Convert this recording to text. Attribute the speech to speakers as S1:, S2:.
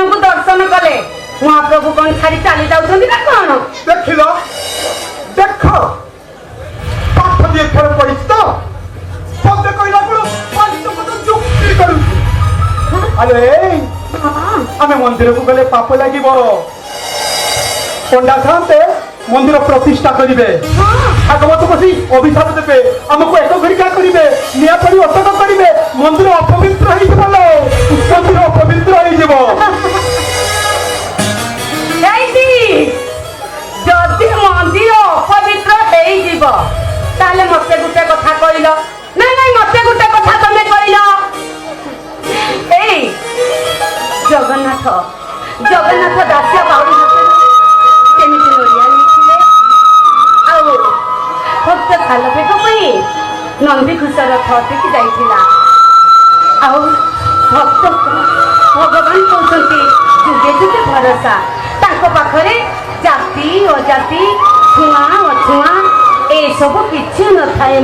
S1: ଠାକୁରଙ୍କୁ ଦର୍ଶନ କଲେ ମହାପ୍ରଭୁ କଣ ଛାଡି ଚାଲି ଯାଉଛନ୍ତି ନା କଣ?
S2: ଦେଖିଲ ଦେଖ ପାଠ ବି ଏଥର ପଢିଛି ତ ପଦେ କହିଲା ବେଳୁ ପଞ୍ଚପଦ ଯୁକ୍ତି କରୁଛି। ଆରେ ଆମେ ମନ୍ଦିରକୁ ଗଲେ ପାପ ଲାଗିବ। ପଣ୍ଡା ସାନ୍ତେ ମନ୍ଦିର ପ୍ରତିଷ୍ଠା କରିବେ, ଭାଗବତ ବସି ଅଭିଶାପ ଦେବେ, ଆମକୁ ଏକ ଘରିକା କରିବେ, ନିଆଁ ପରି ଅଟକ କରିବେ, ମନ୍ଦିର ଅପବିତ୍ର ହେଇଯିବ। ମନ୍ଦିର ଅପବିତ୍ର ହେଇଯିବ।
S1: ଯଦି ମନ୍ଦିର ଅପବିତ୍ର ହେଇଯିବ ତାହେଲେ ମତେ ଗୋଟେ କଥା କହିଲ। ନାଇଁ ମତେ ଗୋଟେ କଥା ତମେ କହିଲ। ଏଇ ଜଗନ୍ନାଥ ଦାସିଆ ବାଉରୀ କେମିତି ନଡ଼ିଆ ନେଇଥିଲେ ଆଉ ଭକ୍ତ ଖାଲପେଟ ପାଇଁ ନନ୍ଦିଘୋଷ ରଥ ଅଟକି ଯାଇଥିଲା। ଆଉ ଭକ୍ତ ଭଗବାନ କହୁଛନ୍ତି ଯୁଗେ ଯୁଗେ ଭରସା। ତାଙ୍କ ପାଖରେ ଜାତି ଅଜାତି ଛୁଆଁ ଅଛୁଆଁ ଏସବୁ କିଛି ନଥାଏ।